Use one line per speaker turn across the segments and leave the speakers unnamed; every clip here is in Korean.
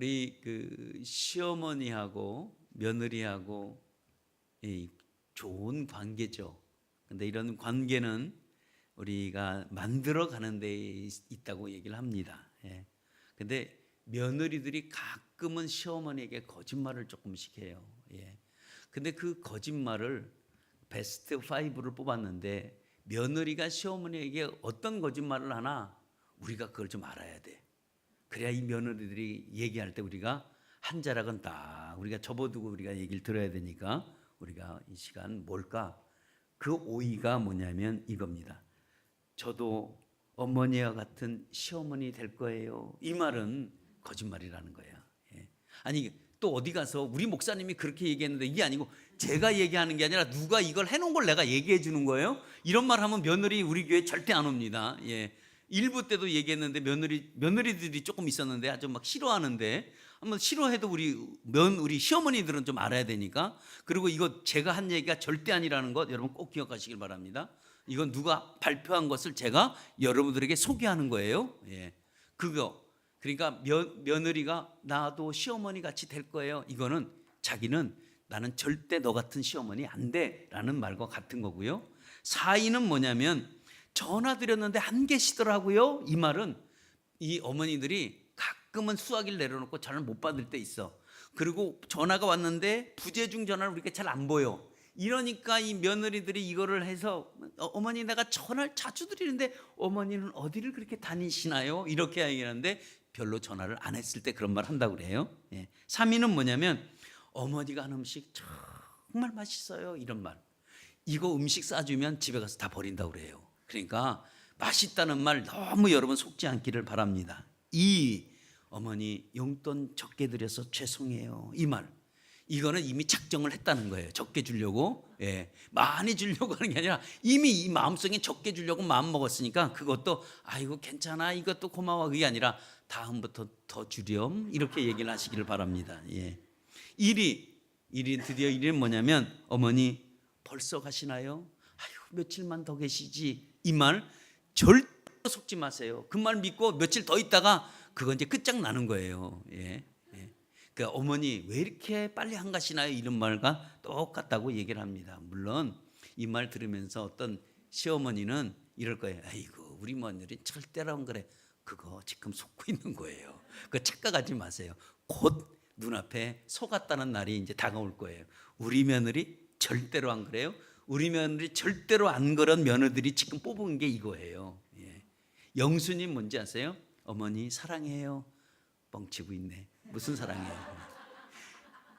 우리 그 시어머니하고 며느리하고 이 좋은 관계죠. 근데 이런 관계는 우리가 만들어 가는 데 있다고 얘기를 합니다. 예. 근데 며느리들이 가끔은 시어머니에게 거짓말을 조금씩 해요. 예. 근데 그 거짓말을 베스트 5를 뽑았는데 며느리가 시어머니에게 어떤 거짓말을 하나 우리가 그걸 좀 알아야 돼. 그래야 이 며느리들이 얘기할 때 우리가 한 자락은 딱 우리가 접어두고 우리가 얘기를 들어야 되니까 우리가 이 시간 뭘까? 그 오이가 뭐냐면 이겁니다. 저도 어머니와 같은 시어머니 될 거예요. 이 말은 거짓말이라는 거예요. 예. 아니 또 어디 가서 우리 목사님이 그렇게 얘기했는데 이게 아니고 제가 얘기하는 게 아니라 누가 이걸 해놓은 걸 내가 얘기해 주는 거예요. 이런 말 하면 며느리 우리 교회 절대 안 옵니다. 예. 일부 때도 얘기했는데 며느리들이 조금 있었는데 아주 막 싫어하는데 한번 싫어해도 우리 시어머니들은 좀 알아야 되니까. 그리고 이거 제가 한 얘기가 절대 아니라는 것 여러분 꼭 기억하시길 바랍니다. 이건 누가 발표한 것을 제가 여러분들에게 소개하는 거예요. 예. 그러니까 며느리가 나도 시어머니 같이 될 거예요. 이거는 자기는 나는 절대 너 같은 시어머니 안 돼라는 말과 같은 거고요. 사위는 뭐냐면 전화 드렸는데 안 계시더라고요. 이 말은 이 어머니들이 가끔은 수화기를 내려놓고 전화를 못 받을 때 있어. 그리고 전화가 왔는데 부재중 전화를 우리가 잘 안 보여. 이러니까 이 며느리들이 이거를 해서 어머니 내가 전화를 자주 드리는데 어머니는 어디를 그렇게 다니시나요? 이렇게 얘기하는데 별로 전화를 안 했을 때 그런 말 한다고 그래요. 예. 3위는 뭐냐면 어머니가 한 음식 정말 맛있어요. 이런 말. 이거 음식 싸주면 집에 가서 다 버린다고 그래요. 그러니까 맛있다는 말 너무 여러분 속지 않기를 바랍니다. 어머니 용돈 적게 드려서 죄송해요. 이 말. 이거는 이미 작정을 했다는 거예요. 적게 주려고. 예. 많이 주려고 하는 게 아니라 이미 이 마음속에 적게 주려고 마음 먹었으니까 그것도 아이고 괜찮아 이것도 고마워 그게 아니라 다음부터 더 주렴 이렇게 얘기를 하시기를 바랍니다. 예. 1위 드디어 1위는 뭐냐면 어머니 벌써 가시나요? 아유 며칠만 더 계시지. 이 말 절대 속지 마세요. 그 말 믿고 며칠 더 있다가 그건 이제 끝장나는 거예요. 예. 그러니까 어머니 왜 이렇게 빨리 안 가시나요? 이런 말과 똑같다고 얘기를 합니다. 물론 이 말 들으면서 어떤 시어머니는 이럴 거예요. 아이고 우리 며느리 절대로 안 그래. 그거 지금 속고 있는 거예요. 그거 착각하지 마세요. 곧 눈앞에 속았다는 날이 이제 다가올 거예요. 우리 며느리 절대로 안 그래요. 우리 며느리 절대로 안 그런 며느리들이 지금 뽑은 게 이거예요. 예. 영수님 뭔지 아세요? 어머니 사랑해요. 뻥치고 있네. 무슨 사랑해요?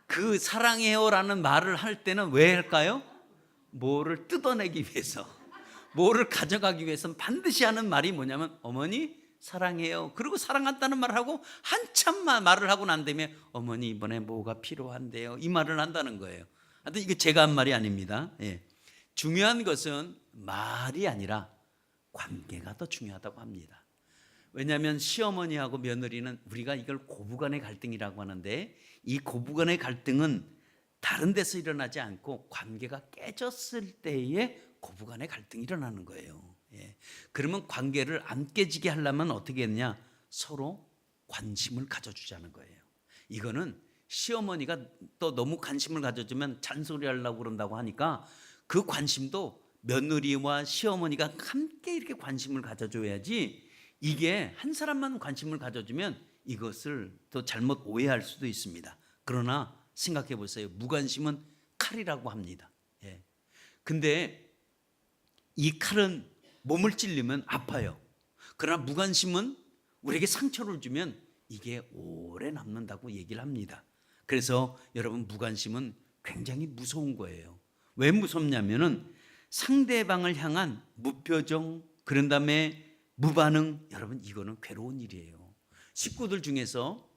그 사랑해요라는 말을 할 때는 왜 할까요? 뭐를 뜯어내기 위해서, 뭐를 가져가기 위해서는 반드시 하는 말이 뭐냐면 어머니 사랑해요. 그리고 사랑한다는 말을 하고 한참 말을 하고 난 다음에 어머니 이번에 뭐가 필요한데요. 이 말을 한다는 거예요. 하여튼 이거 제가 한 말이 아닙니다. 예. 중요한 것은 말이 아니라 관계가 더 중요하다고 합니다. 왜냐하면 시어머니하고 며느리는 우리가 이걸 고부간의 갈등이라고 하는데 이 고부간의 갈등은 다른 데서 일어나지 않고 관계가 깨졌을 때에 고부간의 갈등이 일어나는 거예요. 예. 그러면 관계를 안 깨지게 하려면 어떻게 했냐? 서로 관심을 가져주자는 거예요. 이거는 시어머니가 또 너무 관심을 가져주면 잔소리 하려고 그런다고 하니까 그 관심도 며느리와 시어머니가 함께 이렇게 관심을 가져줘야지 이게 한 사람만 관심을 가져주면 이것을 또 잘못 오해할 수도 있습니다. 그러나 생각해 보세요. 무관심은 칼이라고 합니다. 예. 근데 이 칼은 몸을 찔리면 아파요. 그러나 무관심은 우리에게 상처를 주면 이게 오래 남는다고 얘기를 합니다. 그래서 여러분 무관심은 굉장히 무서운 거예요. 왜 무섭냐면은 상대방을 향한 무표정 그런 다음에 무반응, 여러분 이거는 괴로운 일이에요. 식구들 중에서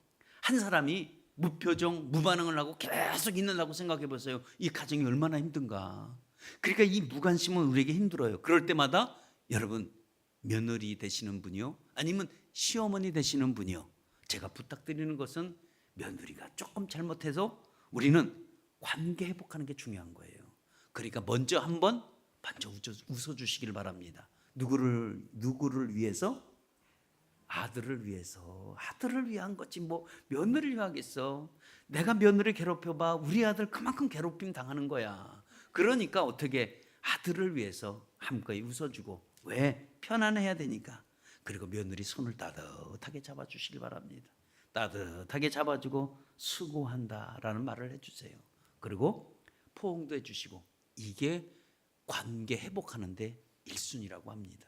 한 사람이 무표정, 무반응을 하고 계속 있는다고 생각해 보세요. 이 가정이 얼마나 힘든가. 그러니까 이 무관심은 우리에게 힘들어요. 그럴 때마다 여러분 며느리 되시는 분이요, 아니면 시어머니 되시는 분이요, 제가 부탁드리는 것은 며느리가 조금 잘못해서 우리는 관계 회복하는 게 중요한 거예요. 그러니까 먼저 웃어주시길 바랍니다. 누구를 위해서? 아들을 위해서, 아들을 위한 거지 뭐 며느리를 위하겠어. 내가 며느리 괴롭혀봐 우리 아들 그만큼 괴롭힘 당하는 거야. 그러니까 어떻게 아들을 위해서 한껏 웃어주고, 왜? 편안해야 되니까. 그리고 며느리 손을 따뜻하게 잡아주시기 바랍니다. 따뜻하게 잡아주고 수고한다라는 말을 해주세요. 그리고 포옹도 해주시고, 이게 관계 회복하는데 1순위라고 합니다.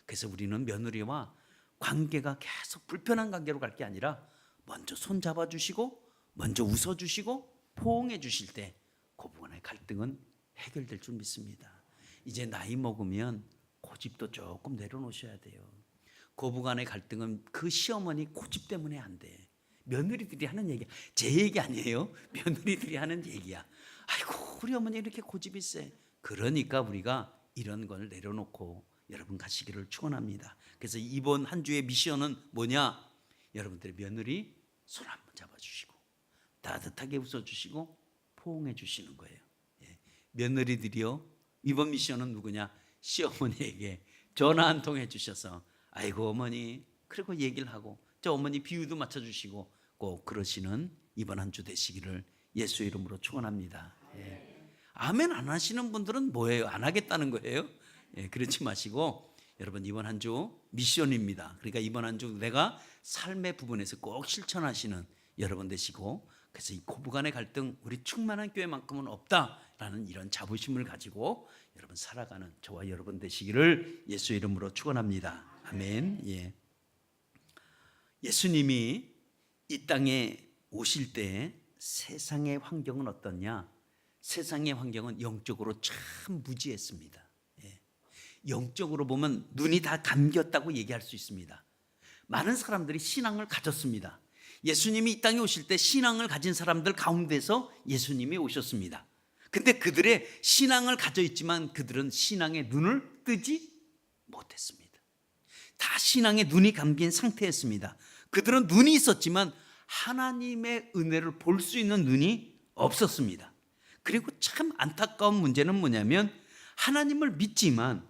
그래서 우리는 며느리와 관계가 계속 불편한 관계로 갈 게 아니라 먼저 손 잡아주시고 먼저 웃어주시고 포옹해 주실 때 고부간의 갈등은 해결될 줄 믿습니다. 이제 나이 먹으면 고집도 조금 내려놓으셔야 돼요. 고부간의 갈등은 그 시어머니 고집 때문에 안 돼. 며느리들이 하는 얘기야. 제 얘기 아니에요. 며느리들이 하는 얘기야. 아이고 우리 어머니 이렇게 고집이 세. 그러니까 우리가 이런 걸 내려놓고 여러분 가시기를 축원합니다. 그래서 이번 한 주의 미션은 뭐냐? 여러분들의 며느리 손 한번 잡아주시고 따뜻하게 웃어주시고 포옹해 주시는 거예요. 예. 며느리들이요, 이번 미션은 누구냐? 시어머니에게 전화 한 통 해주셔서 아이고 어머니, 그리고 얘기를 하고 저 어머니 비유도 맞춰주시고 꼭 그러시는 이번 한 주 되시기를 예수 이름으로 축원합니다. 예. 아멘 안 하시는 분들은 뭐예요? 안 하겠다는 거예요? 예, 그렇지 마시고 여러분 이번 한 주 미션입니다. 그러니까 이번 한 주 내가 삶의 부분에서 꼭 실천하시는 여러분 되시고, 그래서 이 고부간의 갈등 우리 충만한 교회만큼은 없다라는 이런 자부심을 가지고 여러분 살아가는 저와 여러분 되시기를 예수 이름으로 축원합니다. 아멘. 예. 예수님이 이 땅에 오실 때 세상의 환경은 어떻냐? 세상의 환경은 영적으로 참 무지했습니다. 예. 영적으로 보면 눈이 다 감겼다고 얘기할 수 있습니다. 많은 사람들이 신앙을 가졌습니다. 예수님이 이 땅에 오실 때 신앙을 가진 사람들 가운데서 예수님이 오셨습니다. 근데 그들의 신앙을 가져 있지만 그들은 신앙의 눈을 뜨지 못했습니다. 다 신앙의 눈이 감긴 상태였습니다. 그들은 눈이 있었지만 하나님의 은혜를 볼 수 있는 눈이 없었습니다. 그리고 참 안타까운 문제는 뭐냐면 하나님을 믿지만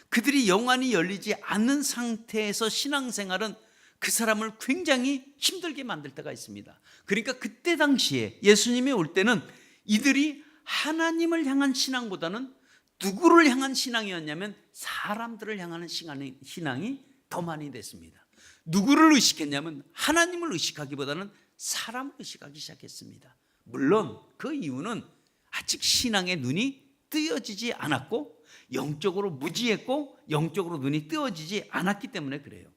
그들이 영안이 열리지 않는 상태에서 신앙생활은 그 사람을 굉장히 힘들게 만들 때가 있습니다. 그러니까 그때 당시에 예수님이 올 때는 이들이 하나님을 향한 신앙보다는 누구를 향한 신앙이었냐면 사람들을 향하는 신앙이 더 많이 됐습니다. 누구를 의식했냐면 하나님을 의식하기보다는 사람을 의식하기 시작했습니다. 물론 그 이유는 아직 신앙의 눈이 뜨여지지 않았고 영적으로 무지했고 영적으로 눈이 뜨여지지 않았기 때문에 그래요.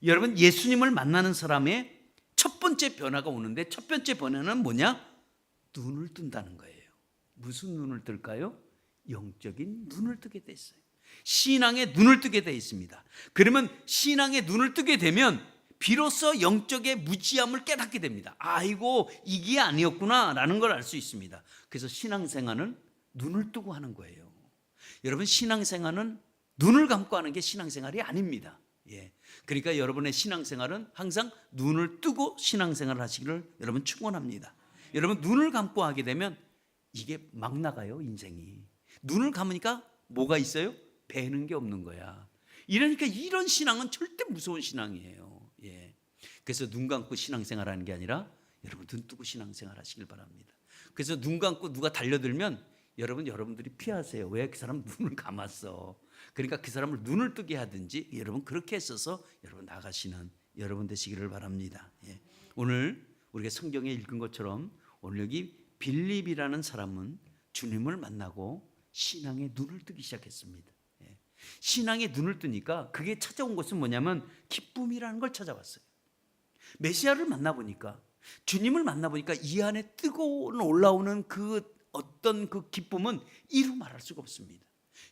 여러분 예수님을 만나는 사람의 첫 번째 변화가 오는데 첫 번째 변화는 뭐냐? 눈을 뜬다는 거예요. 무슨 눈을 뜰까요? 영적인 눈을 뜨게 돼 있어요. 신앙의 눈을 뜨게 돼 있습니다. 그러면 신앙의 눈을 뜨게 되면 비로소 영적의 무지함을 깨닫게 됩니다. 아이고 이게 아니었구나 라는 걸 알 수 있습니다. 그래서 신앙생활은 눈을 뜨고 하는 거예요. 여러분 신앙생활은 눈을 감고 하는 게 신앙생활이 아닙니다. 예. 그러니까 여러분의 신앙생활은 항상 눈을 뜨고 신앙생활을 하시기를 여러분 축원합니다. 여러분 눈을 감고 하게 되면 이게 막 나가요. 인생이 눈을 감으니까 뭐가 있어요? 배는 게 없는 거야. 이러니까 이런 신앙은 절대 무서운 신앙이에요. 예. 그래서 눈 감고 신앙생활하는 게 아니라 여러분 눈 뜨고 신앙생활 하시길 바랍니다. 그래서 눈 감고 누가 달려들면 여러분들이 피하세요. 왜? 그 사람 눈을 감았어. 그러니까 그 사람을 눈을 뜨게 하든지 여러분 그렇게 했어서 여러분 나가시는 여러분 되시기를 바랍니다. 예. 오늘 우리가 성경에 읽은 것처럼 오늘 여기 빌립이라는 사람은 주님을 만나고 신앙의 눈을 뜨기 시작했습니다. 예. 신앙의 눈을 뜨니까 그게 찾아온 것은 뭐냐면 기쁨이라는 걸 찾아왔어요. 메시아를 만나보니까 주님을 만나보니까 이 안에 뜨거운 올라오는 그 어떤 그 기쁨은 이루 말할 수가 없습니다.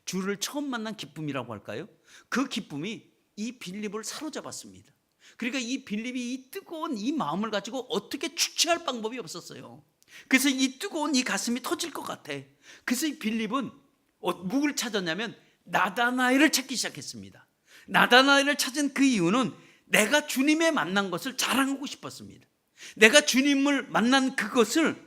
주를 처음 만난 기쁨이라고 할까요? 그 기쁨이 이 빌립을 사로잡았습니다. 그러니까 이 빌립이 이 뜨거운 이 마음을 가지고 어떻게 주체할 방법이 없었어요. 그래서 이 뜨거운 이 가슴이 터질 것 같아. 그래서 이 빌립은 누굴 찾았냐면 나다나엘을 찾기 시작했습니다. 나다나엘을 찾은 그 이유는 내가 주님의 만난 것을 자랑하고 싶었습니다. 내가 주님을 만난 그것을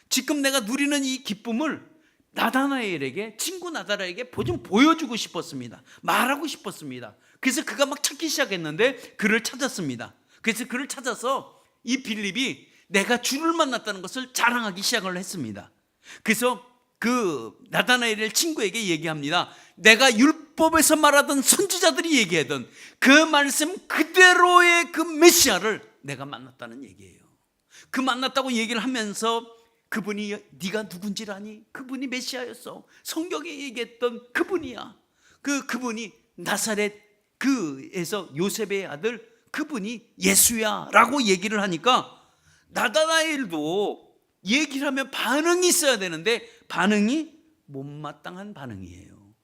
지금 내가 누리는 이 기쁨을 나다나엘에게 친구 나다나엘에게 좀 보여주고 싶었습니다. 말하고 싶었습니다. 그래서 그가 막 찾기 시작했는데 그를 찾았습니다. 그래서 그를 찾아서 이 빌립이 내가 주를 만났다는 것을 자랑하기 시작을 했습니다. 그래서 그 나다나엘의 친구에게 얘기합니다. 내가 율법에서 말하던 선지자들이 얘기하던 그 말씀 그대로의 그 메시아를 내가 만났다는 얘기예요. 그 만났다고 얘기를 하면서 그분이 네가 누군지 아니? 그분이 메시아였어. 성경에 얘기했던 그분이야. 그분이 나사렛 그에서 요셉의 아들 그분이 예수야 라고 얘기를 하니까 나다나엘도 얘기를 하면 반응이 있어야 되는데 반응이 못마땅한 반응이에요.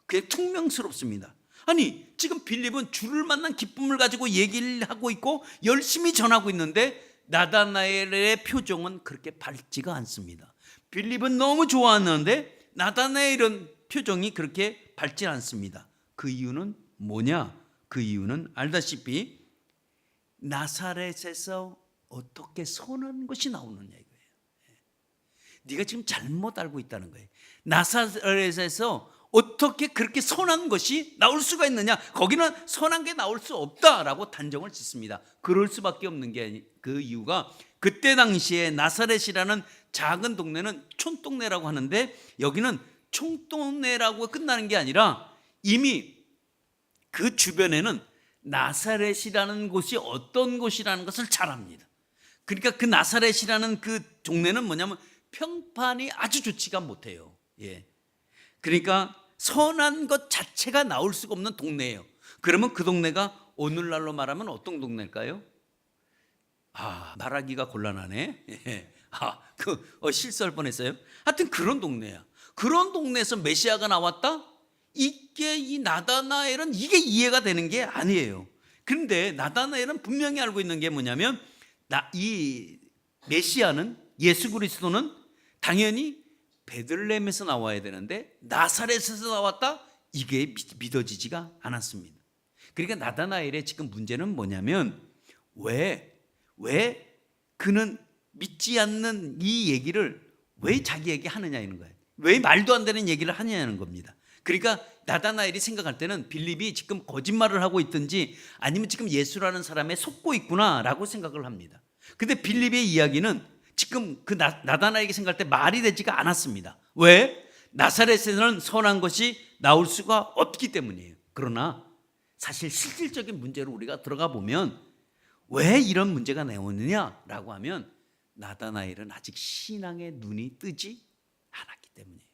그게 퉁명스럽습니다. 아니 지금 빌립은 주를 만난 기쁨을 가지고 얘기를 하고 있고 열심히 전하고 있는데 나다나엘의 표정은 그렇게 밝지가 않습니다. 빌립은 너무 좋아하는데 나다나엘은 표정이 그렇게 밝지 않습니다. 그 이유는 뭐냐? 그 이유는 알다시피 나사렛에서 어떻게 선한 것이 나오느냐 이거예요. 네가 지금 잘못 알고 있다는 거예요. 나사렛에서 어떻게 그렇게 선한 것이 나올 수가 있느냐? 거기는 선한 게 나올 수 없다라고 단정을 짓습니다. 그럴 수밖에 없는 게 그 이유가 그때 당시에 나사렛이라는 작은 동네는 촌동네라고 하는데 여기는 총동네라고 끝나는 게 아니라 이미 그 주변에는 나사렛이라는 곳이 어떤 곳이라는 것을 잘 압니다. 그러니까 그 나사렛이라는 그 동네는 뭐냐면 평판이 아주 좋지가 못해요. 예. 그러니까 선한 것 자체가 나올 수가 없는 동네예요. 그러면 그 동네가 오늘날로 말하면 어떤 동네일까요? 말하기가 곤란하네. 예. 실수할 뻔했어요. 하여튼 그런 동네야. 그런 동네에서 메시아가 나왔다? 이게 이 나다나엘은 이게 이해가 되는 게 아니에요. 그런데 나다나엘은 분명히 알고 있는 게 뭐냐면 이 메시아는 예수 그리스도는 당연히 베들레헴에서 나와야 되는데 나사렛에서 나왔다? 이게 믿어지지가 않았습니다. 그러니까 나다나엘의 지금 문제는 뭐냐면 왜 그는 믿지 않는 이 얘기를 왜 자기에게 하느냐는 거예요. 왜 말도 안 되는 얘기를 하느냐는 겁니다. 그러니까 나다나엘이 생각할 때는 빌립이 지금 거짓말을 하고 있든지 아니면 지금 예수라는 사람에 속고 있구나라고 생각을 합니다. 근데 빌립의 이야기는 지금 그 나다나엘에게 생각할 때 말이 되지가 않았습니다. 왜? 나사렛에서는 선한 것이 나올 수가 없기 때문이에요. 그러나 사실 실질적인 문제로 우리가 들어가 보면 왜 이런 문제가 나오느냐라고 하면 나다나엘은 아직 신앙의 눈이 뜨지 않았기 때문이에요.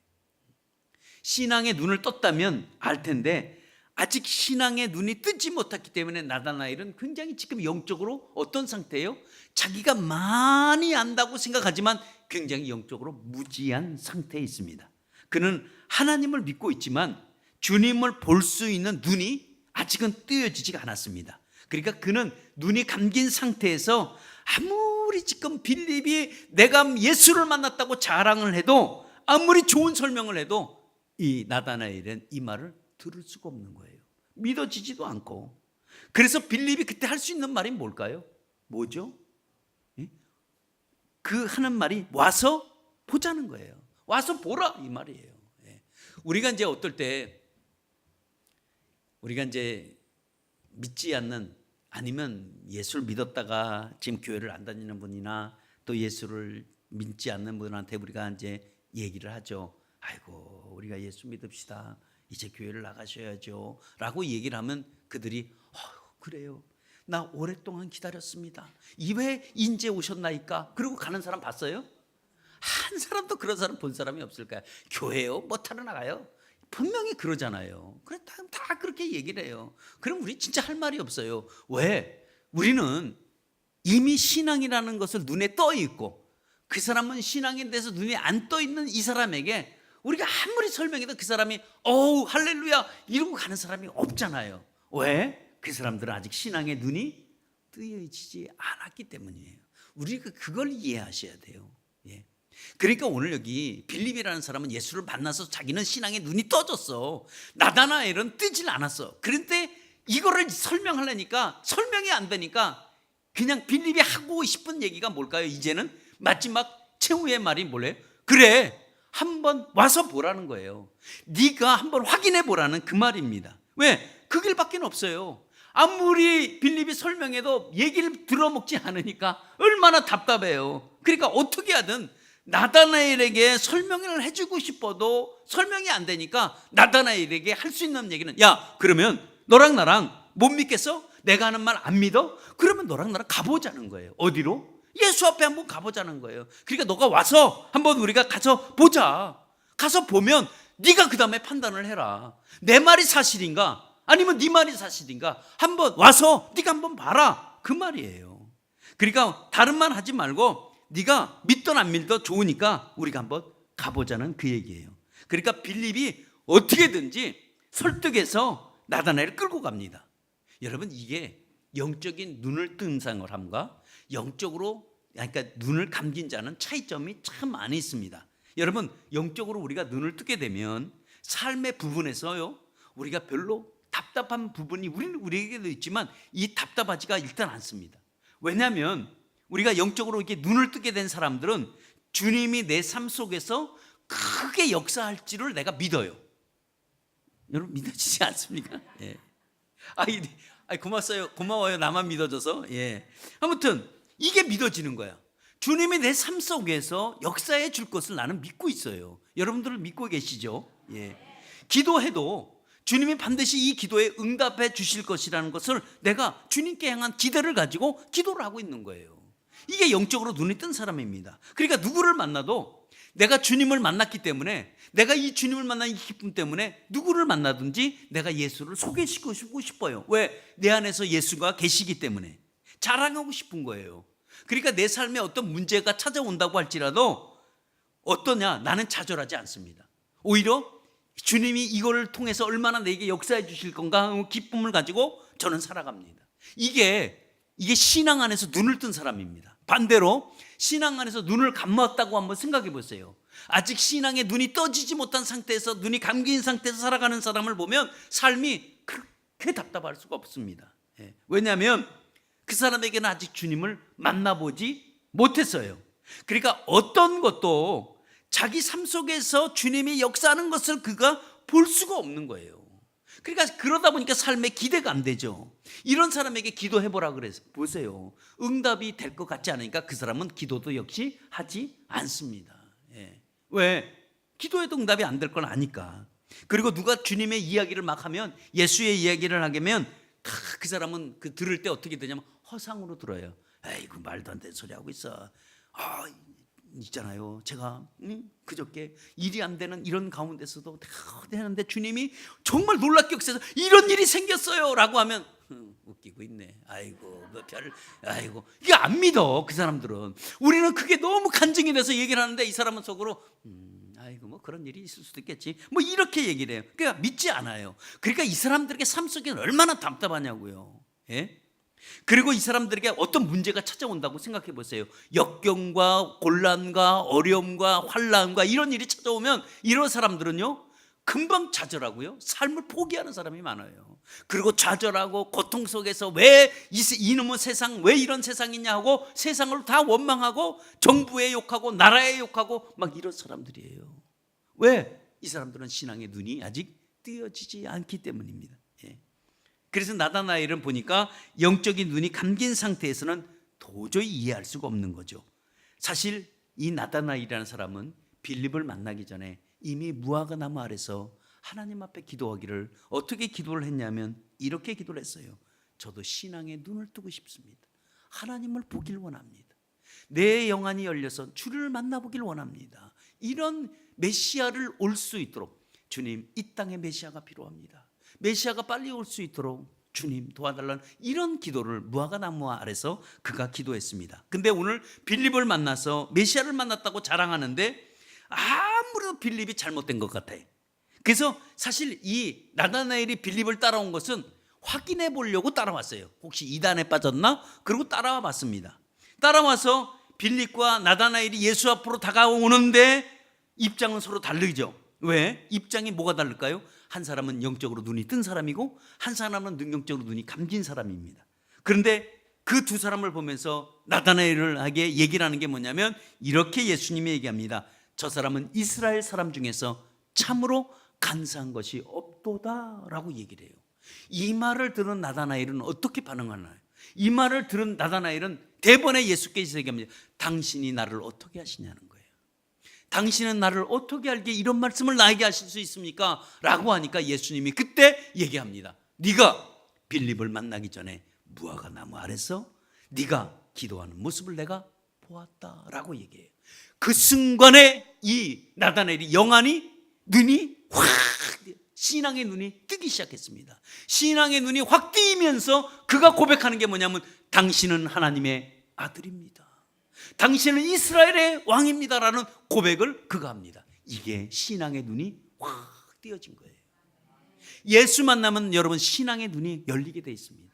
신앙의 눈을 떴다면 알 텐데 아직 신앙의 눈이 뜨지 못했기 때문에 나다나엘은 굉장히 지금 영적으로 어떤 상태예요? 자기가 많이 안다고 생각하지만 굉장히 영적으로 무지한 상태에 있습니다. 그는 하나님을 믿고 있지만 주님을 볼 수 있는 눈이 아직은 뜨여지지가 않았습니다. 그러니까 그는 눈이 감긴 상태에서 아무리 지금 빌립이 내가 예수를 만났다고 자랑을 해도 아무리 좋은 설명을 해도 이 나다나엘은 이 말을 들을 수가 없는 거예요. 믿어지지도 않고. 그래서 빌립이 그때 할 수 있는 말이 뭘까요? 뭐죠? 그 하는 말이 와서 보자는 거예요. 와서 보라 이 말이에요. 우리가 이제 어떨 때 우리가 이제 믿지 않는 아니면 예수를 믿었다가 지금 교회를 안 다니는 분이나 또 예수를 믿지 않는 분한테 우리가 이제 얘기를 하죠. 아이고 우리가 예수 믿읍시다. 이제 교회를 나가셔야죠 라고 얘기를 하면 그들이 그래요. 나 오랫동안 기다렸습니다. 왜 인제 오셨나이까? 그러고 가는 사람 봤어요? 한 사람도 그런 사람 본 사람이 없을까요? 교회요? 뭐 타러 나가요? 분명히 그러잖아요. 그래 다 그렇게 얘기를 해요. 그럼 우리 진짜 할 말이 없어요. 왜? 우리는 이미 신앙이라는 것을 눈에 떠 있고 그 사람은 신앙에 대해서 눈이 안 떠 있는 이 사람에게 우리가 아무리 설명해도 그 사람이 할렐루야 이러고 가는 사람이 없잖아요. 왜? 그 사람들은 아직 신앙의 눈이 뜨여지지 않았기 때문이에요. 우리가 그걸 이해하셔야 돼요. 예. 그러니까 오늘 여기 빌립이라는 사람은 예수를 만나서 자기는 신앙의 눈이 떠졌어. 나다나엘은 뜨질 않았어. 그런데 이거를 설명하려니까 설명이 안 되니까 그냥 빌립이 하고 싶은 얘기가 뭘까요? 이제는 마지막 최후의 말이 뭐래요? 그래 한번 와서 보라는 거예요. 네가 한번 확인해 보라는 그 말입니다. 왜? 그 길밖에 없어요. 아무리 빌립이 설명해도 얘기를 들어먹지 않으니까 얼마나 답답해요. 그러니까 어떻게 하든 나다나엘에게 설명을 해주고 싶어도 설명이 안 되니까 나다나엘에게 할 수 있는 얘기는, 야, 그러면 너랑 나랑 못 믿겠어? 내가 하는 말 안 믿어? 그러면 너랑 나랑 가보자는 거예요. 어디로? 예수 앞에 한번 가보자는 거예요. 그러니까 너가 와서 한번 우리가 가서 보자. 가서 보면 네가 그 다음에 판단을 해라. 내 말이 사실인가? 아니면 네 말이 사실인가? 한번 와서 네가 한번 봐라. 그 말이에요. 그러니까 다른 말 하지 말고 네가 믿든 안 믿든 좋으니까 우리가 한번 가보자는 그 얘기예요. 그러니까 빌립이 어떻게든지 설득해서 나다나엘을 끌고 갑니다. 여러분, 이게 영적인 눈을 뜬 사람과 영적으로, 그러니까 눈을 감긴 자는 차이점이 참 많이 있습니다. 여러분, 영적으로 우리가 눈을 뜨게 되면 삶의 부분에서요, 우리가 별로 답답한 부분이 우리에게도 있지만 이 답답하지가 일단 않습니다. 왜냐하면 우리가 영적으로 이렇게 눈을 뜨게 된 사람들은 주님이 내 삶 속에서 크게 역사할지를 내가 믿어요. 여러분, 믿어지지 않습니까? 예. 고마워요. 나만 믿어줘서. 예. 아무튼 이게 믿어지는 거야. 주님이 내 삶 속에서 역사해 줄 것을 나는 믿고 있어요. 여러분들은 믿고 계시죠? 예. 기도해도 주님이 반드시 이 기도에 응답해 주실 것이라는 것을 내가 주님께 향한 기대를 가지고 기도를 하고 있는 거예요. 이게 영적으로 눈이 뜬 사람입니다. 그러니까 누구를 만나도 내가 주님을 만났기 때문에, 내가 이 주님을 만난 이 기쁨 때문에 누구를 만나든지 내가 예수를 소개시키고 싶어요. 왜? 내 안에서 예수가 계시기 때문에 자랑하고 싶은 거예요. 그러니까 내 삶에 어떤 문제가 찾아온다고 할지라도 어떠냐? 나는 좌절하지 않습니다. 오히려 주님이 이걸 통해서 얼마나 내게 역사해 주실 건가 하는 기쁨을 가지고 저는 살아갑니다. 이게 신앙 안에서 눈을 뜬 사람입니다. 반대로 신앙 안에서 눈을 감았다고 한번 생각해 보세요. 아직 신앙의 눈이 떠지지 못한 상태에서, 눈이 감긴 상태에서 살아가는 사람을 보면 삶이 그렇게 답답할 수가 없습니다. 왜냐하면 그 사람에게는 아직 주님을 만나보지 못했어요. 그러니까 어떤 것도 자기 삶 속에서 주님이 역사하는 것을 그가 볼 수가 없는 거예요. 그러니까 그러다 보니까 삶에 기대가 안 되죠. 이런 사람에게 기도해보라 그래서 보세요. 응답이 될 것 같지 않으니까 그 사람은 기도도 역시 하지 않습니다. 왜? 기도해도 응답이 안 될 건 아니까. 그리고 누가 주님의 이야기를 막 하면, 예수의 이야기를 하면 다 그 사람은 그 들을 때 어떻게 되냐면 허상으로 들어요. 에이구, 말도 안 되는 소리 하고 있어. 있잖아요. 제가 그저께 일이 안 되는 이런 가운데서도 되는데 주님이 정말 놀랍게 역사해서 이런 일이 생겼어요 라고 하면 웃기고 있네. 이게 안 믿어. 그 사람들은. 우리는 그게 너무 간증이 돼서 얘기를 하는데 이 사람은 속으로 뭐 그런 일이 있을 수도 있겠지, 뭐 이렇게 얘기를 해요. 그러니까 믿지 않아요. 그러니까 이 사람들에게 삶 속에는 얼마나 답답하냐고요. 예? 그리고 이 사람들에게 어떤 문제가 찾아온다고 생각해 보세요. 역경과 곤란과 어려움과 환난과 이런 일이 찾아오면 이런 사람들은요, 금방 좌절하고요, 삶을 포기하는 사람이 많아요. 그리고 좌절하고 고통 속에서 왜 이놈의 세상, 왜 이런 세상이냐 하고 세상을 다 원망하고 정부에 욕하고 나라에 욕하고 막 이런 사람들이에요. 왜? 이 사람들은 신앙의 눈이 아직 뜨여지지 않기 때문입니다. 그래서 나다나엘은 보니까 영적인 눈이 감긴 상태에서는 도저히 이해할 수가 없는 거죠. 사실 이 나다나엘이라는 사람은 빌립을 만나기 전에 이미 무화과 나무 아래서 하나님 앞에 기도하기를, 어떻게 기도를 했냐면 이렇게 기도를 했어요. 저도 신앙의 눈을 뜨고 싶습니다. 하나님을 보길 원합니다. 내 영안이 열려서 주를 만나보길 원합니다. 이런 메시아를 올 수 있도록, 주님, 이 땅에 메시아가 필요합니다. 메시아가 빨리 올 수 있도록 주님 도와달라는 이런 기도를 무화과 나무 아래서 그가 기도했습니다. 근데 오늘 빌립을 만나서 메시아를 만났다고 자랑하는데 아무래도 빌립이 잘못된 것 같아요. 그래서 사실 이 나다나엘이 빌립을 따라온 것은 확인해 보려고 따라왔어요. 혹시 이단에 빠졌나? 그리고 따라와 봤습니다. 따라와서 빌립과 나다나엘이 예수 앞으로 다가오는데 입장은 서로 다르죠. 왜? 입장이 뭐가 다를까요? 한 사람은 영적으로 눈이 뜬 사람이고 한 사람은 능력적으로 눈이 감긴 사람입니다. 그런데 그 두 사람을 보면서 나다나엘에게 얘기를 하는 게 뭐냐면 이렇게 예수님이 얘기합니다. 저 사람은 이스라엘 사람 중에서 참으로 간사한 것이 없도다 라고 얘기를 해요. 이 말을 들은 나다나엘은 어떻게 반응하나요? 이 말을 들은 나다나엘은 대번에 예수께서 얘기합니다. 당신이 나를 어떻게 하시냐는 거예요. 당신은 나를 어떻게 알게 이런 말씀을 나에게 하실 수 있습니까? 라고 하니까 예수님이 그때 얘기합니다. 네가 빌립을 만나기 전에 무화과 나무 아래서 네가 기도하는 모습을 내가 보았다라고 얘기해요. 그 순간에 이 나다나엘이 영안이 눈이 확 신앙의 눈이 뜨기 시작했습니다. 신앙의 눈이 확 뜨이면서 그가 고백하는 게 뭐냐면 당신은 하나님의 아들입니다. 당신은 이스라엘의 왕입니다라는 고백을 그가 합니다. 이게 신앙의 눈이 확 띄어진 거예요. 예수 만나면 여러분 신앙의 눈이 열리게 되어 있습니다.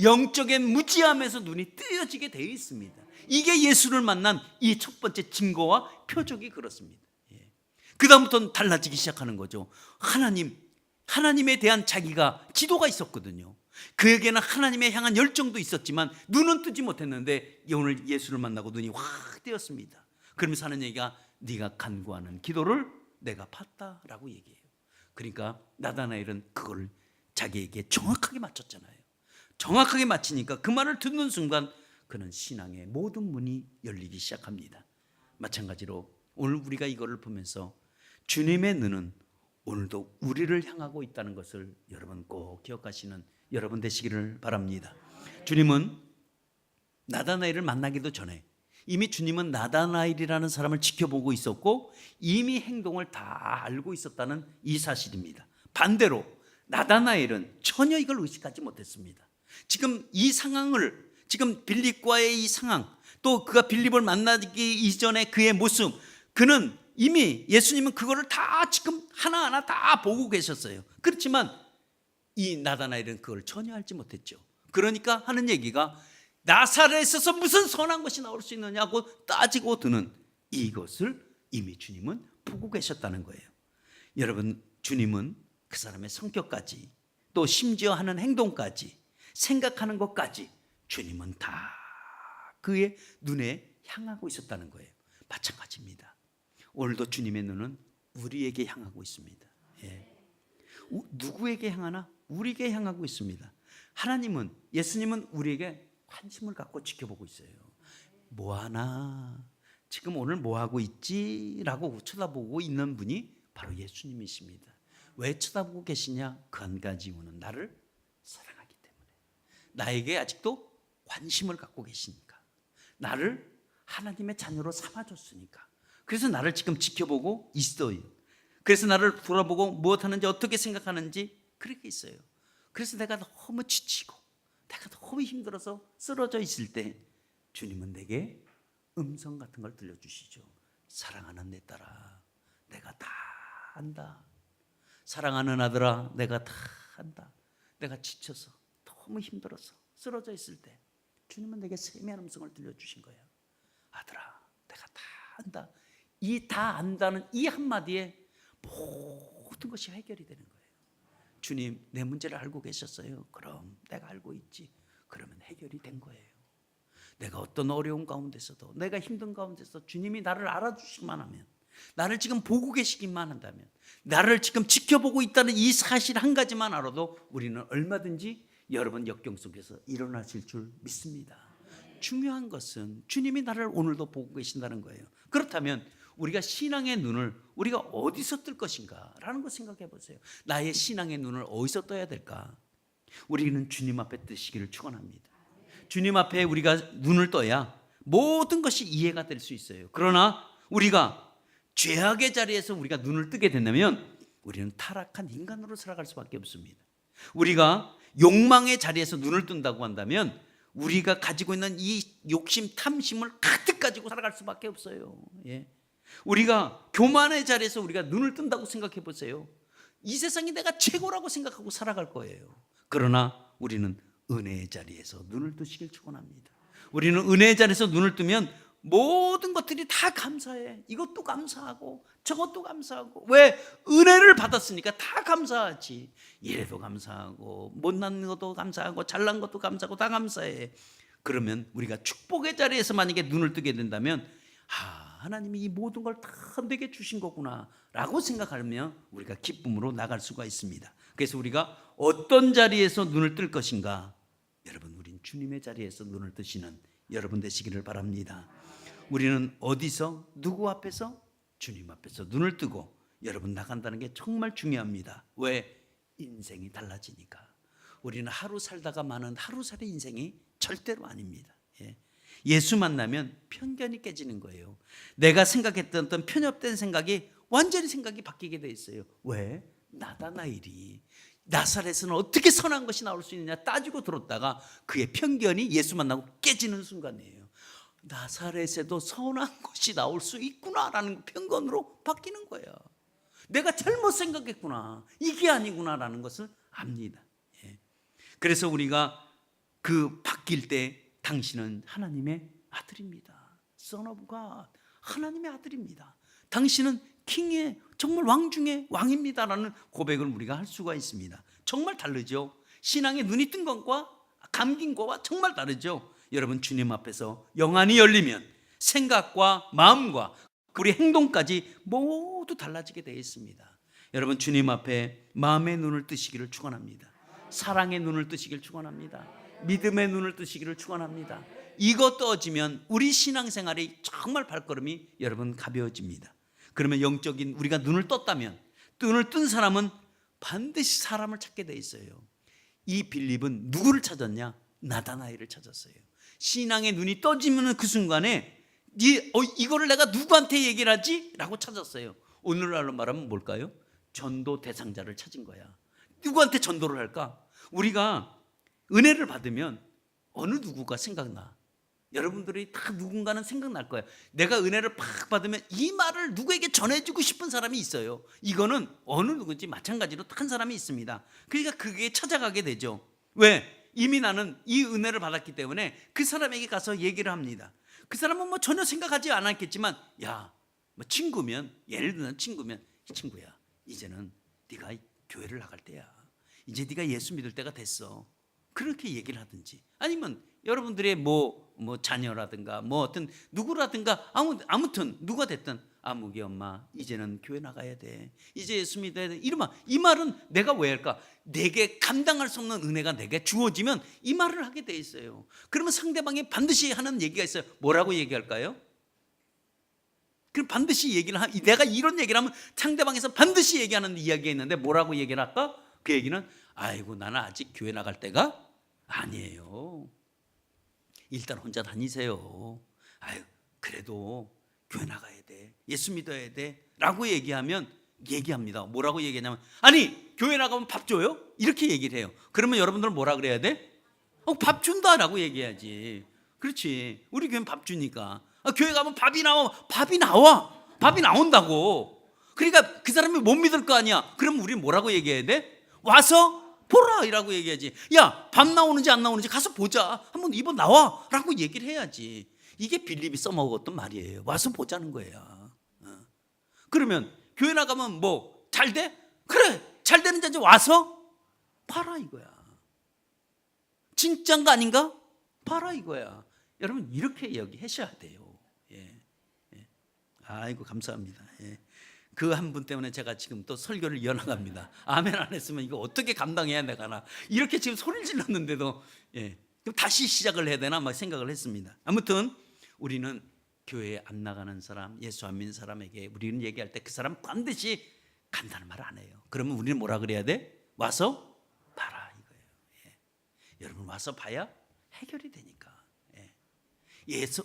영적인 무지함에서 눈이 뜨여지게 되어 있습니다. 이게 예수를 만난 이 첫 번째 증거와 표적이 그렇습니다. 그 다음부터는 달라지기 시작하는 거죠. 하나님에 대한 자기가 기도가 있었거든요. 그에게는 하나님에 향한 열정도 있었지만 눈은 뜨지 못했는데 오늘 예수를 만나고 눈이 확 뜨였습니다. 그러면서 하는 얘기가 네가 간구하는 기도를 내가 봤다라고 얘기해요. 그러니까 나다나엘은 그걸 자기에게 정확하게 맞췄잖아요. 정확하게 맞히니까 그 말을 듣는 순간 그는 신앙의 모든 문이 열리기 시작합니다. 마찬가지로 오늘 우리가 이거를 보면서 주님의 눈은 오늘도 우리를 향하고 있다는 것을 여러분 꼭 기억하시는 여러분 되시기를 바랍니다. 주님은 나다나엘을 만나기도 전에 이미 주님은 나다나엘이라는 사람을 지켜보고 있었고 이미 행동을 다 알고 있었다는 이 사실입니다. 반대로 나다나엘은 전혀 이걸 의식하지 못했습니다. 지금 이 상황을, 지금 빌립과의 이 상황, 또 그가 빌립을 만나기 이전에 그의 모습, 그는 이미 예수님은 그거를 다 지금 하나하나 다 보고 계셨어요. 그렇지만 이 나다나엘은 그걸 전혀 알지 못했죠. 그러니까 하는 얘기가 나사렛에서 무슨 선한 것이 나올 수 있느냐고 따지고 드는 이것을 이미 주님은 보고 계셨다는 거예요. 여러분, 주님은 그 사람의 성격까지 또 심지어 하는 행동까지 생각하는 것까지 주님은 다 그의 눈에 향하고 있었다는 거예요. 마찬가지입니다. 오늘도 주님의 눈은 우리에게 향하고 있습니다. 누구에게 향하나? 우리에게 향하고 있습니다. 하나님은, 예수님은 우리에게 관심을 갖고 지켜보고 있어요. 뭐하나? 지금 오늘 뭐하고 있지? 라고 쳐다보고 있는 분이 바로 예수님이십니다. 왜 쳐다보고 계시냐? 그 한 가지 이유는 나를 사랑하기 때문에, 나에게 아직도 관심을 갖고 계시니까, 나를 하나님의 자녀로 삼아줬으니까, 그래서 나를 지금 지켜보고 있어요. 그래서 나를 돌아보고 무엇하는지 어떻게 생각하는지 그렇게 있어요. 그래서 내가 너무 지치고 내가 너무 힘들어서 쓰러져 있을 때 주님은 내게 음성 같은 걸 들려주시죠. 사랑하는 내 딸아, 내가 다 안다. 사랑하는 아들아, 내가 다 안다. 내가 지쳐서 너무 힘들어서 쓰러져 있을 때 주님은 내게 세미한 음성을 들려주신 거예요. 아들아, 내가 다 안다. 이 다 안다는 이 한마디에 모든 것이 해결이 되는 거예요. 주님, 내 문제를 알고 계셨어요. 그럼 내가 알고 있지. 그러면 해결이 된 거예요. 내가 어떤 어려운 가운데서도, 내가 힘든 가운데서 주님이 나를 알아주시기만 하면, 나를 지금 보고 계시기만 한다면, 나를 지금 지켜보고 있다는 이 사실 한 가지만 알아도 우리는 얼마든지 여러분 역경 속에서 일어나실 줄 믿습니다. 중요한 것은 주님이 나를 오늘도 보고 계신다는 거예요. 그렇다면 우리가 신앙의 눈을 우리가 어디서 뜰 것인가 라는 거 생각해 보세요. 나의 신앙의 눈을 어디서 떠야 될까? 우리는 주님 앞에 뜨시기를 축원합니다. 주님 앞에 우리가 눈을 떠야 모든 것이 이해가 될 수 있어요. 그러나 우리가 죄악의 자리에서 우리가 눈을 뜨게 된다면 우리는 타락한 인간으로 살아갈 수밖에 없습니다. 우리가 욕망의 자리에서 눈을 뜬다고 한다면 우리가 가지고 있는 이 욕심, 탐심을 가득 가지고 살아갈 수밖에 없어요. 우리가 교만의 자리에서 우리가 눈을 뜬다고 생각해 보세요. 이 세상이 내가 최고라고 생각하고 살아갈 거예요. 그러나 우리는 은혜의 자리에서 눈을 뜨시길 축원합니다. 우리는 은혜의 자리에서 눈을 뜨면 모든 것들이 다 감사해. 이것도 감사하고 저것도 감사하고. 왜? 은혜를 받았으니까 다 감사하지. 이래도 감사하고 못난 것도 감사하고 잘난 것도 감사하고 다 감사해. 그러면 우리가 축복의 자리에서 만약에 눈을 뜨게 된다면 하나님이 이 모든 걸 다 내게 주신 거구나 라고 생각하면 우리가 기쁨으로 나갈 수가 있습니다. 그래서 우리가 어떤 자리에서 눈을 뜰 것인가? 여러분, 우린 주님의 자리에서 눈을 뜨시는 여러분 되시기를 바랍니다. 우리는 어디서, 누구 앞에서? 주님 앞에서 눈을 뜨고 여러분 나간다는 게 정말 중요합니다. 왜? 인생이 달라지니까. 우리는 하루 살다가 마는 하루살이 인생이 절대로 아닙니다. 예수 만나면 편견이 깨지는 거예요. 내가 생각했던 어떤 편협된 생각이 완전히 생각이 바뀌게 돼 있어요. 왜? 나다나일이 나사렛에는 어떻게 선한 것이 나올 수 있느냐 따지고 들었다가 그의 편견이 예수 만나고 깨지는 순간이에요. 나사렛에도 선한 것이 나올 수 있구나라는 편견으로 바뀌는 거예요. 내가 잘못 생각했구나, 이게 아니구나라는 것을 압니다. 그래서 우리가 그 바뀔 때 당신은 하나님의 아들입니다. Son of God, 하나님의 아들입니다. 당신은 킹의 정말 왕 중의 왕입니다라는 고백을 우리가 할 수가 있습니다. 정말 다르죠. 신앙의 눈이 뜬 것과 감긴 것과 정말 다르죠. 여러분, 주님 앞에서 영안이 열리면 생각과 마음과 우리 행동까지 모두 달라지게 되어 있습니다. 여러분, 주님 앞에 마음의 눈을 뜨시기를 축원합니다. 사랑의 눈을 뜨시기를 축원합니다. 믿음의 눈을 뜨시기를 축원합니다. 이거 떠지면 우리 신앙생활이 정말 발걸음이 여러분 가벼워집니다. 그러면 영적인 우리가 눈을 떴다면, 눈을 뜬 사람은 반드시 사람을 찾게 돼 있어요. 이 빌립은 누구를 찾았냐? 나다나엘을 찾았어요. 신앙의 눈이 떠지면 그 순간에 이거를 내가 누구한테 얘기를 하지? 라고 찾았어요. 오늘날로 말하면 뭘까요? 전도 대상자를 찾은 거야. 누구한테 전도를 할까? 우리가 은혜를 받으면 어느 누구가 생각나? 여러분들이 다 누군가는 생각날 거예요. 내가 은혜를 팍 받으면 이 말을 누구에게 전해주고 싶은 사람이 있어요. 이거는 어느 누구인지 마찬가지로 한 사람이 있습니다. 그러니까 그게 찾아가게 되죠. 왜? 이미 나는 이 은혜를 받았기 때문에 그 사람에게 가서 얘기를 합니다. 그 사람은 뭐 전혀 생각하지 않았겠지만, 야, 뭐 친구면, 예를 들면 친구면, 친구야, 이제는 네가 교회를 나갈 때야. 이제 네가 예수 믿을 때가 됐어. 그렇게 얘기를 하든지, 아니면 여러분들의 뭐 자녀라든가 뭐 어떤 누구라든가 아무튼 누가 됐든, 아무개 엄마 이제는 교회 나가야 돼, 이제 예수 믿어야 돼, 이러면 이 말은 내가 왜 할까? 내게 감당할 수 없는 은혜가 내게 주어지면 이 말을 하게 돼 있어요. 그러면 상대방이 반드시 하는 얘기가 있어요. 뭐라고 얘기할까요? 그럼 반드시 얘기를 내가 이런 얘기를 하면 상대방에서 반드시 얘기하는 이야기가 있는데 뭐라고 얘기를 할까? 그 얘기는, 아이고 나는 아직 교회 나갈 때가 아니에요. 일단 혼자 다니세요. 아유, 그래도 교회 나가야 돼, 예수 믿어야 돼 라고 얘기합니다. 뭐라고 얘기하냐면, 아니 교회 나가면 밥 줘요? 이렇게 얘기를 해요. 그러면 여러분들은 뭐라 그래야 돼? 밥 준다라고 얘기해야지. 그렇지, 우리 교회는 밥 주니까. 교회 가면 밥이 나온다고. 그러니까 그 사람이 못 믿을 거 아니야. 그럼 우리 뭐라고 얘기해야 돼? 와서 보라 이라고 얘기하지. 야, 밥 나오는지 안 나오는지 가서 보자, 한번 입어 나와 라고 얘기를 해야지. 이게 빌립이 써먹었던 말이에요. 와서 보자는 거예요. 그러면 교회 나가면 뭐 잘 돼? 그래, 잘 되는 자지 와서 봐라 이거야. 진짠가 아닌가? 봐라 이거야. 여러분, 이렇게 얘기하셔야 돼요. 아이고 감사합니다. 그 한 분 때문에 제가 지금 또 설교를 이어나갑니다. 아멘 안 했으면 이거 어떻게 감당해야 되나, 이렇게 지금 소리를 질렀는데도 그럼 다시 시작을 해야 되나 막 생각을 했습니다. 아무튼 우리는 교회에 안 나가는 사람, 예수 안 믿는 사람에게 우리는 얘기할 때 그 사람 반드시 간다는 말 안 해요. 그러면 우리는 뭐라 그래야 돼? 와서 봐라 이거예요. 여러분, 와서 봐야 해결이 되니까.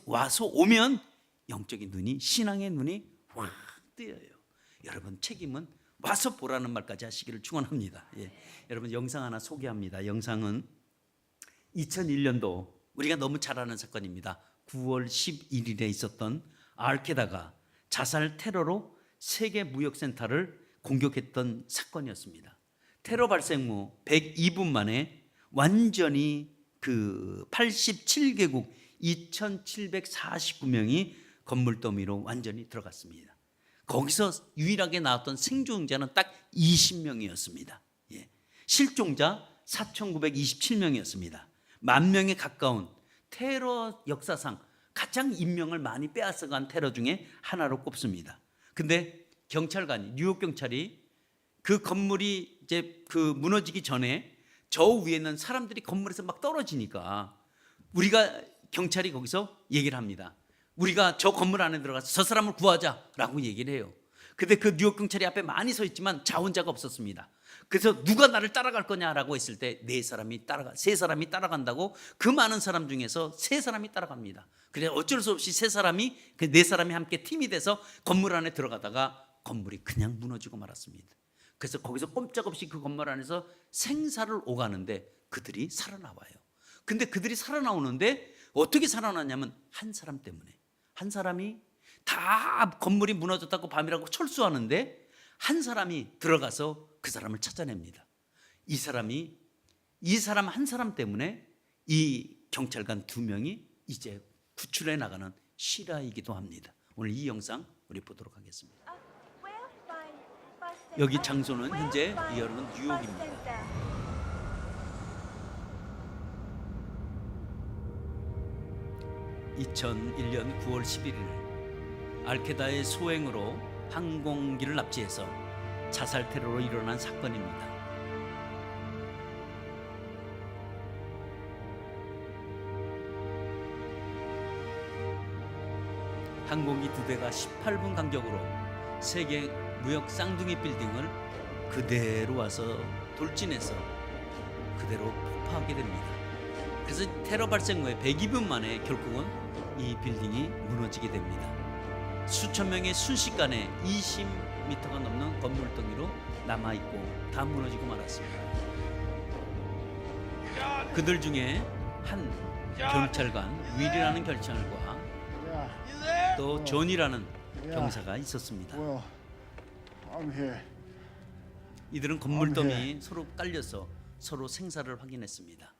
와서 오면 영적인 눈이, 신앙의 눈이 확 뜨여요. 여러분, 책임은 와서 보라는 말까지 하시기를 축원합니다. 여러분, 영상 하나 소개합니다. 영상은 2001년도 우리가 너무 잘 아는 사건입니다. 9월 11일에 있었던 알케다가 자살 테러로 세계 무역센터를 공격했던 사건이었습니다. 테러 발생 후 102분 만에 완전히 그 87개국 2,749명이 건물 더미로 완전히 들어갔습니다. 거기서 유일하게 나왔던 생존자는 딱 20명이었습니다. 실종자 4,927명이었습니다. 10,000명에 가까운 테러 역사상 가장 인명을 많이 빼앗아간 테러 중에 하나로 꼽습니다. 근데 경찰관이, 뉴욕 경찰이 그 건물이 이제 그 무너지기 전에 저 위에 있는 사람들이 건물에서 막 떨어지니까 우리가 경찰이 거기서 얘기를 합니다. 우리가 저 건물 안에 들어가서 저 사람을 구하자라고 얘기를 해요. 근데 그 뉴욕 경찰이 앞에 많이 서 있지만 자원자가 없었습니다. 그래서 누가 나를 따라갈 거냐라고 했을 때 세 사람이 따라간다고 그 많은 사람 중에서 세 사람이 따라갑니다. 그래서 어쩔 수 없이 그 네 사람이 함께 팀이 돼서 건물 안에 들어가다가 건물이 그냥 무너지고 말았습니다. 그래서 거기서 꼼짝없이 그 건물 안에서 생사를 오가는데 그들이 살아나와요. 근데 그들이 살아나오는데 어떻게 살아나냐면 한 사람 때문에. 한 사람이 다 건물이 무너졌다고 밤이라고 철수하는데 한 사람이 들어가서 그 사람을 찾아냅니다. 이 사람 한 사람 때문에 이 경찰관 2명이 이제 구출해 나가는 실화이기도 합니다. 오늘 이 영상 우리 보도록 하겠습니다. 여기 장소는 현재 여러분 뉴욕입니다. 2001년 9월 11일 알케다의 소행으로 항공기를 납치해서 자살 테러로 일어난 사건입니다. 항공기 2대가 18분 간격으로 세계 무역 쌍둥이 빌딩을 그대로 와서 돌진해서 그대로 폭파하게 됩니다. 그래서 테러 발생 후에 102분 만에 결국은 이 빌딩이 무너지게 됩니다. 수천 명의 순식간에 20m가 넘는 건물덩이로 남아있고 다 무너지고 말았습니다. 그들 중에 한 경찰관 윌이라는 경찰과 또 존이라는 경사가 있었습니다. 이들은 건물더미 서로 깔려서 서로 생사를 확인했습니다.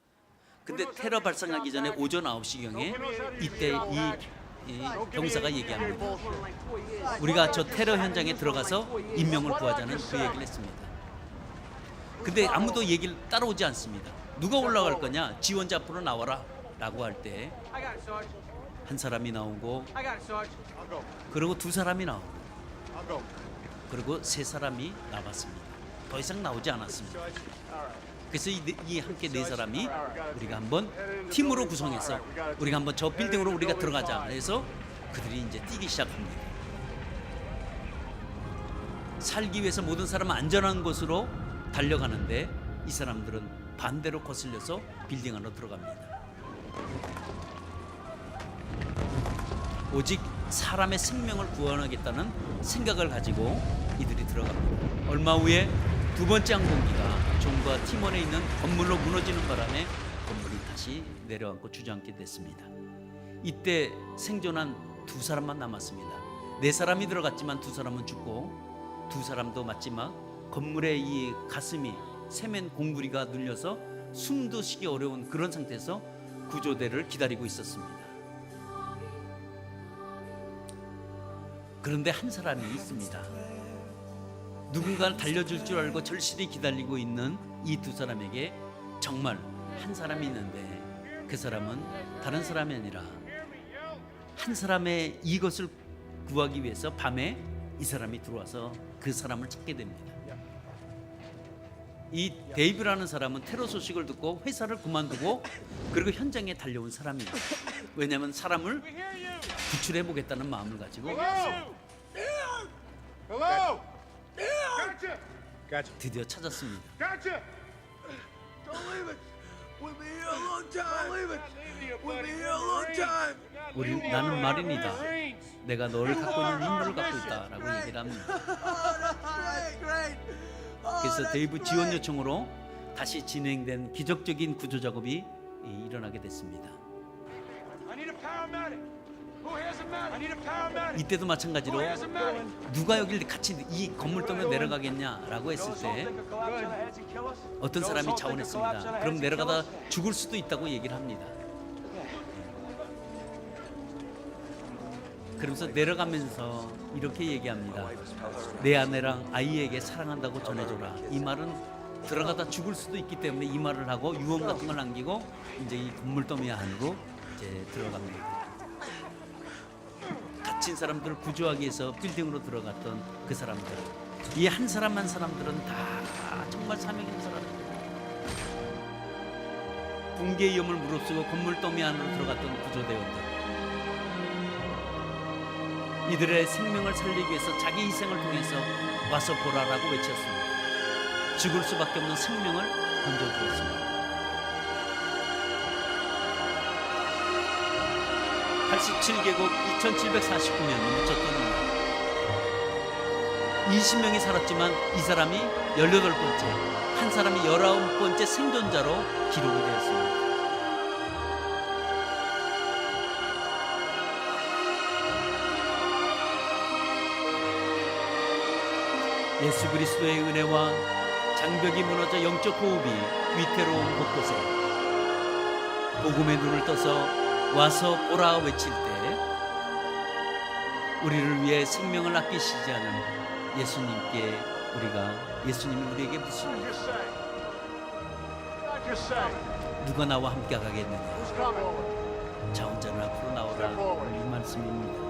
근데 테러 발생하기 전에 오전 9시경에 이때 이 경사가 얘기합니다. 우리가 저 테러 현장에 들어가서 인명을 구하자는 그 얘기를 했습니다. 근데 아무도 얘기를 따라오지 않습니다. 누가 올라갈 거냐? 지원자 앞으로 나와라 라고 할 때 한 사람이 나오고 그리고 2사람이 나오고 그리고 3사람이 나왔습니다. 더 이상 나오지 않았습니다. 그래서 이 함께 4사람이 우리가 한번 팀으로 구성해서 우리가 한번 저 빌딩으로 우리가 들어가자 해서 그들이 이제 뛰기 시작합니다. 살기 위해서 모든 사람은 안전한 곳으로 달려가는데 이 사람들은 반대로 거슬려서 빌딩 안으로 들어갑니다. 오직 사람의 생명을 구원하겠다는 생각을 가지고 이들이 들어갑니다. 얼마 후에 2번째 항공기가 존과 팀원에 있는 건물로 무너지는 바람에 건물이 다시 내려앉고 주저앉게 됐습니다. 이때 생존한 2사람만 남았습니다. 4사람이 들어갔지만 2사람은 죽고 2사람도 마지막 건물의 이 가슴이 세면 공구리가 눌려서 숨도 쉬기 어려운 그런 상태에서 구조대를 기다리고 있었습니다. 그런데 한 사람이 있습니다. 누군가 달려줄 줄 알고 절실히 기다리고 있는 이 2사람에게 정말 한 사람이 있는데 그 사람은 다른 사람이 아니라 한 사람의 이것을 구하기 위해서 밤에 이 사람이 들어와서 그 사람을 찾게 됩니다. 이 데이브라는 사람은 테러 소식을 듣고 회사를 그만두고 그리고 현장에 달려온 사람이에요. 왜냐하면 사람을 구출해 보겠다는 마음을 가지고 드디어 찾았습니다. 나는 마린이다. 내가 너를 갖고 있는 인물을 갖고 있다라고 얘기를 합니다. 그래서 데이브 지원 요청으로 다시 진행된 기적적인 구조 작업이 일어나게 됐습니다. 이때도 마찬가지로 누가 여길 같이 이 건물 때문에 내려가겠냐라고 했을 때 어떤 사람이 자원했습니다. 그럼 내려가다 죽을 수도 있다고 얘기를 합니다. 그러면서 내려가면서 이렇게 얘기합니다. 내 아내랑 아이에게 사랑한다고 전해줘라. 이 말은 들어가다 죽을 수도 있기 때문에 이 말을 하고 유언 같은 걸 남기고 이제 이 건물더미 안으로 이제 들어갑니다. 갇힌 사람들을 구조하기 위해서 빌딩으로 들어갔던 그 사람들. 이 한 사람 한 사람들은 다 정말 사명 있는 사람입니다. 붕괴의 위험을 무릅쓰고 건물 더미 안으로 들어갔던 구조대원들, 이들의 생명을 살리기 위해서 자기 희생을 통해서 와서 보라라고 외쳤습니다. 죽을 수밖에 없는 생명을 건져주었습니다. 87개국 2749명 묻혔던 이날, 20명이 살았지만 이 사람이 18번째, 한 사람이 19번째 생존자로 기록이 되었습니다. 예수 그리스도의 은혜와 장벽이 무너져 영적 호흡이 위태로운 곳곳에 복음의 눈을 떠서 와서 보라 외칠 때, 우리를 위해 생명을 아끼시지 않은 예수님께 예수님이 우리에게 묻습니다. 누가 나와 함께 가겠느냐? 자, 혼자는 앞으로 나오라. 이 말씀입니다.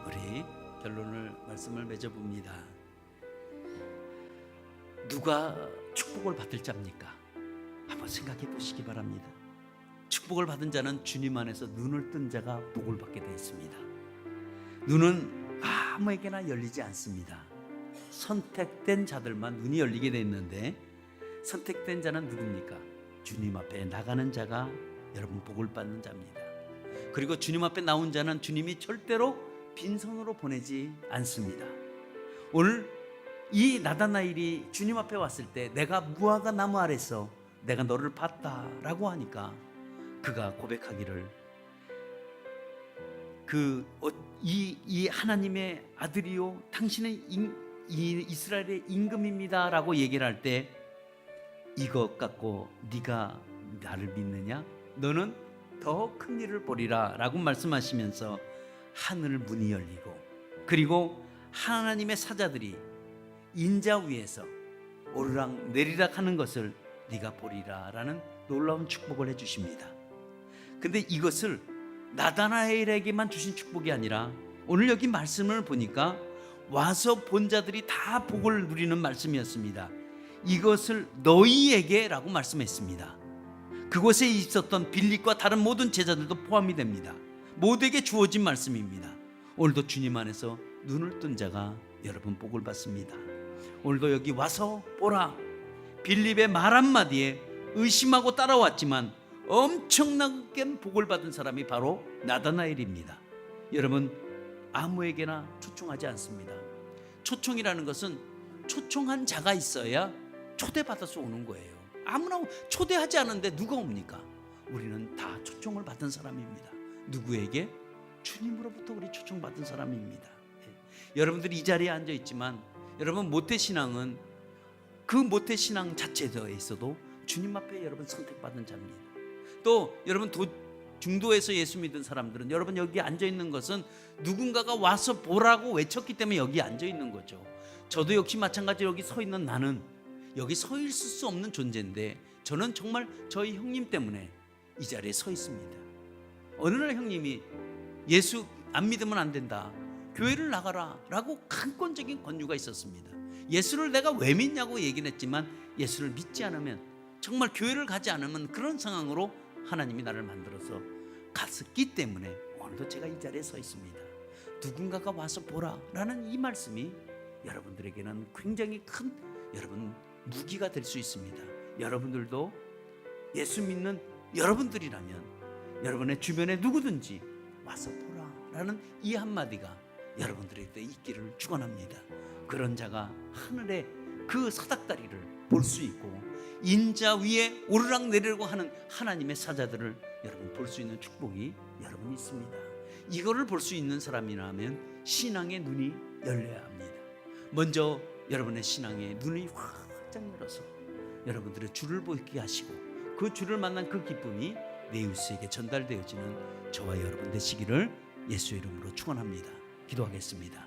우리 결론을 말씀을 맺어봅니다. 누가 축복을 받을 자입니까? 한번 생각해 보시기 바랍니다. 축복을 받은 자는 주님 안에서 눈을 뜬 자가 복을 받게 되어 있습니다. 눈은 아무에게나 열리지 않습니다. 선택된 자들만 눈이 열리게 되어 있는데, 선택된 자는 누굽니까? 주님 앞에 나가는 자가 여러분 복을 받는 자입니다. 그리고 주님 앞에 나온 자는 주님이 절대로 빈손으로 보내지 않습니다. 오늘 이 나다나엘이 주님 앞에 왔을 때 내가 무화과 나무 아래서 내가 너를 봤다라고 하니까 그가 고백하기를, 이 하나님의 아들이요 당신은 이 이스라엘의 임금입니다라고 얘기를 할 때, 이것 갖고 네가 나를 믿느냐? 너는 더 큰 일을 보리라 라고 말씀하시면서 하늘 문이 열리고, 그리고 하나님의 사자들이 인자 위에서 오르락 내리락 하는 것을 네가 보리라 라는 놀라운 축복을 해주십니다. 근데 이것을 나다나엘에게만 주신 축복이 아니라 오늘 여기 말씀을 보니까 와서 본 자들이 다 복을 누리는 말씀이었습니다. 이것을 너희에게 라고 말씀했습니다. 그곳에 있었던 빌립과 다른 모든 제자들도 포함이 됩니다. 모두에게 주어진 말씀입니다. 오늘도 주님 안에서 눈을 뜬 자가 여러분 복을 받습니다. 오늘도 여기 와서 보라, 빌립의 말 한마디에 의심하고 따라왔지만 엄청나게 복을 받은 사람이 바로 나다나엘입니다. 여러분, 아무에게나 초청하지 않습니다. 초청이라는 것은 초청한 자가 있어야 초대받아서 오는 거예요. 아무나 초대하지 않은데 누가 옵니까? 우리는 다 초청을 받은 사람입니다. 누구에게? 주님으로부터 우리 초청받은 사람입니다. 여러분들이 이 자리에 앉아 있지만, 여러분 모태신앙은 그 모태신앙 자체에 있어도 주님 앞에 여러분 선택받은 자입니다. 또 여러분 중도에서 예수 믿은 사람들은, 여러분 여기 앉아 있는 것은 누군가가 와서 보라고 외쳤기 때문에 여기 앉아 있는 거죠. 저도 역시 마찬가지로 여기 서 있는 나는 여기 서 있을 수 없는 존재인데, 저는 정말 저희 형님 때문에 이 자리에 서 있습니다. 어느 날 형님이 예수 안 믿으면 안 된다, 교회를 나가라 라고 강권적인 권유가 있었습니다. 예수를 내가 왜 믿냐고 얘기는 했지만, 예수를 믿지 않으면, 정말 교회를 가지 않으면 그런 상황으로 하나님이 나를 만들어서 갔었기 때문에 오늘도 제가 이 자리에 서 있습니다. 누군가가 와서 보라 라는 이 말씀이 여러분들에게는 굉장히 큰 여러분 무기가 될 수 있습니다. 여러분들도 예수 믿는 여러분들이라면 여러분의 주변에 누구든지 와서 보라 라는 이 한마디가 여러분들에게 있기를 축원합니다. 그런 자가 하늘의 그 사닥다리를 볼 수 있고, 인자 위에 오르락 내리라고 하는 하나님의 사자들을 여러분 볼 수 있는 축복이 여러분 있습니다. 이거를 볼 수 있는 사람이라면 신앙의 눈이 열려야 합니다. 먼저 여러분의 신앙의 눈이 활짝 열어서 여러분들의 주를 보게 하시고, 그 주를 만난 그 기쁨이 내 이웃에게 전달되어지는 저와 여러분 되시기를 예수의 이름으로 축원합니다. 기도하겠습니다.